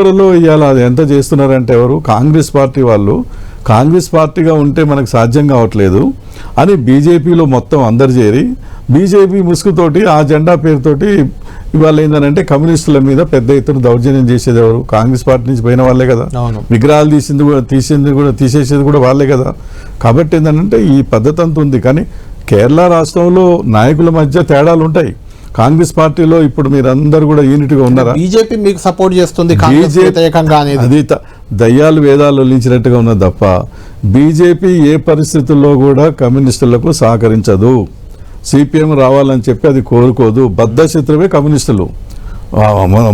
ఇవాళ అది ఎంత చేస్తున్నారంటే ఎవరు కాంగ్రెస్ పార్టీ వాళ్ళు కాంగ్రెస్ పార్టీగా ఉంటే మనకు సాధ్యం కావట్లేదు అని బీజేపీలో మొత్తం అందరు చేరి బీజేపీ ముసుగుతోటి ఆ జెండా పేరుతోటి ఇవాళ ఏంటంటే కమ్యూనిస్టుల మీద పెద్ద ఎత్తున దౌర్జన్యం చేసేది ఎవరు కాంగ్రెస్ పార్టీ నుంచి పోయిన వాళ్ళే కదా. విగ్రహాలు తీసేసేది కూడా వాళ్ళే కదా. కాబట్టి ఏంటంటే ఈ పద్ధతి అంత ఉంది. కానీ కేరళ రాష్ట్రంలో నాయకుల మధ్య తేడాలు ఉంటాయి. కాంగ్రెస్ పార్టీలో ఇప్పుడు మీరందరూ కూడా యూనిట్ గా ఉన్నారా? బీజేపీ మీకు సపోర్ట్ చేస్తుంది, అది దయ్యాలు వేదాలు వల్లించినట్టుగా ఉన్నది తప్ప బీజేపీ ఏ పరిస్థితుల్లో కూడా కమ్యూనిస్టులకు సహకరించదు. సిపిఎం రావాలని చెప్పి అది కోరుకోదు. బద్ధశత్రువే కమ్యూనిస్టులు.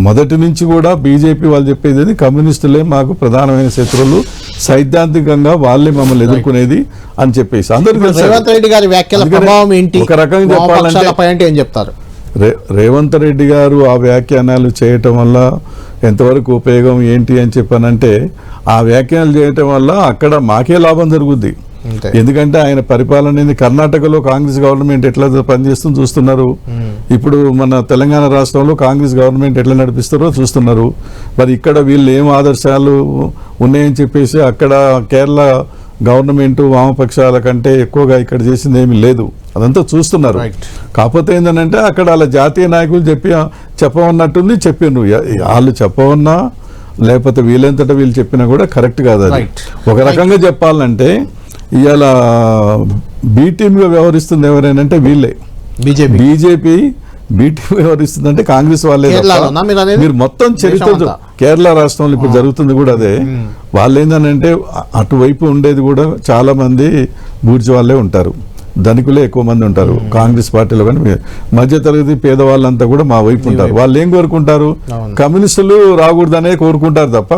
మొదటి నుంచి కూడా బీజేపీ వాళ్ళు చెప్పేది కమ్యూనిస్టులే మాకు ప్రధానమైన శత్రువులు, సైద్ధాంతికంగా వాళ్ళే మమ్మల్ని ఎదుర్కొనేది అని చెప్పేసి అందరికీ. రేవంత్ రెడ్డి గారి వ్యాఖ్యల ప్రభావం ఏంటి? ఒక రకంగా చెప్పాలంటే ఏం చెప్తారు? రేవంత్ రెడ్డి గారు ఆ వ్యాఖ్యానాలు చేయటం వల్ల ఎంతవరకు ఉపయోగం ఏంటి అని చెప్పానంటే ఆ వ్యాఖ్యానాలు చేయటం వల్ల అక్కడ మాకే లాభం జరుగుద్ది. ఎందుకంటే ఆయన పరిపాలన కర్ణాటకలో కాంగ్రెస్ గవర్నమెంట్ ఎట్లా పనిచేస్తుందో చూస్తున్నారు. ఇప్పుడు మన తెలంగాణ రాష్ట్రంలో కాంగ్రెస్ గవర్నమెంట్ ఎట్లా నడిపిస్తారో చూస్తున్నారు. మరి ఇక్కడ వీళ్ళు ఏం ఆదర్శాలు ఉన్నాయని చెప్పేసి అక్కడ కేరళ గవర్నమెంట్ వామపక్షాల కంటే ఎక్కువగా ఇక్కడ చేసింది ఏమీ లేదు. అదంతా చూస్తున్నారు. కాకపోతే ఏంటంటే అక్కడ అలా జాతీయ నాయకులు చెప్పమన్నట్టుంది. చెప్పిండ్రు వాళ్ళు చెప్పమన్నా లేకపోతే వీళ్ళంతటా వీళ్ళు చెప్పినా కూడా కరెక్ట్ కాదు. అది ఒక రకంగా చెప్పాలంటే ఇవాళ బి టీమ్గా వ్యవహరిస్తుంది ఎవరైనా వీళ్ళే. బీజేపీ బి టీమ్ వ్యవహరిస్తుందంటే కాంగ్రెస్ వాళ్ళే. మీరు మొత్తం చరిత్ర కేరళ రాష్ట్రంలో ఇప్పుడు జరుగుతుంది కూడా అదే. వాళ్ళు ఏంటంటే అటువైపు ఉండేది కూడా చాలా మంది బూర్జు వాళ్ళే ఉంటారు, ధనికులే ఎక్కువ మంది ఉంటారు కాంగ్రెస్ పార్టీలో. కానీ మధ్యతరగతి పేదవాళ్ళంతా కూడా మా వైపు ఉంటారు. వాళ్ళు ఏం కోరుకుంటారు? కమ్యూనిస్టులు రాకూడదనే కోరుకుంటారు తప్ప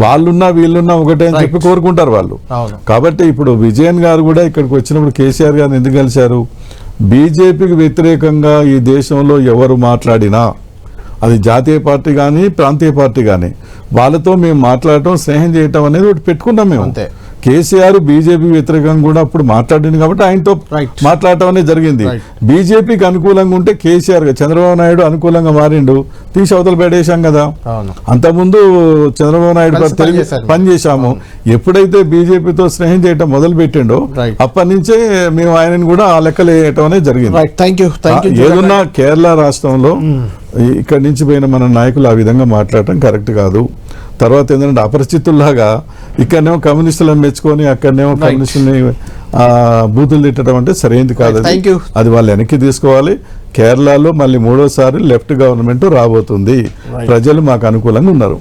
వాళ్ళున్నా వీళ్ళున్నా ఒకటే అని చెప్పి కోరుకుంటారు వాళ్ళు. కాబట్టి ఇప్పుడు విజయన్ గారు కూడా ఇక్కడికి వచ్చినప్పుడు కేసీఆర్ గారిని ఎందుకు కలిశారు? బీజేపీకి వ్యతిరేకంగా ఈ దేశంలో ఎవరు మాట్లాడినా అది జాతీయ పార్టీ కానీ ప్రాంతీయ పార్టీ కానీ వాళ్ళతో మేము మాట్లాడటం స్నేహం చేయటం అనేది ఒకటి పెట్టుకున్నాం మేము. కేసీఆర్ బీజేపీ వ్యతిరేకంగా కూడా అప్పుడు మాట్లాడింది కాబట్టి ఆయనతో మాట్లాడటం అనేది జరిగింది. బీజేపీకి అనుకూలంగా ఉంటే కేసీఆర్ చంద్రబాబు నాయుడు అనుకూలంగా మారిండు, తీసి అవతల పెట్టేశాం కదా. అంతకుముందు చంద్రబాబు నాయుడు పనిచేశాము. ఎప్పుడైతే బీజేపీతో స్నేహం చేయటం మొదలు పెట్టిండో అప్పటి నుంచే మేము ఆయనను కూడా ఆ లెక్కలు వేయటం అనేది జరిగింది. ఏదన్నా కేరళ రాష్ట్రంలో ఇక్కడి నుంచి పోయిన మన నాయకులు ఆ విధంగా మాట్లాడటం కరెక్ట్ కాదు. తర్వాత ఏంటంటే అపరిచితుల్లాగా ఇక్కడనేమో కమ్యూనిస్టులను మెచ్చుకొని అక్కడనేమో కమ్యూనిస్టులని బూతులు తిట్టడం అంటే సరైనది కాదు. అది వాళ్ళు వెనక్కి తీసుకోవాలి. కేరళలో మళ్ళీ 3వ సారి లెఫ్ట్ గవర్నమెంట్ రాబోతుంది. ప్రజలు మాకు అనుకూలంగా ఉన్నారు.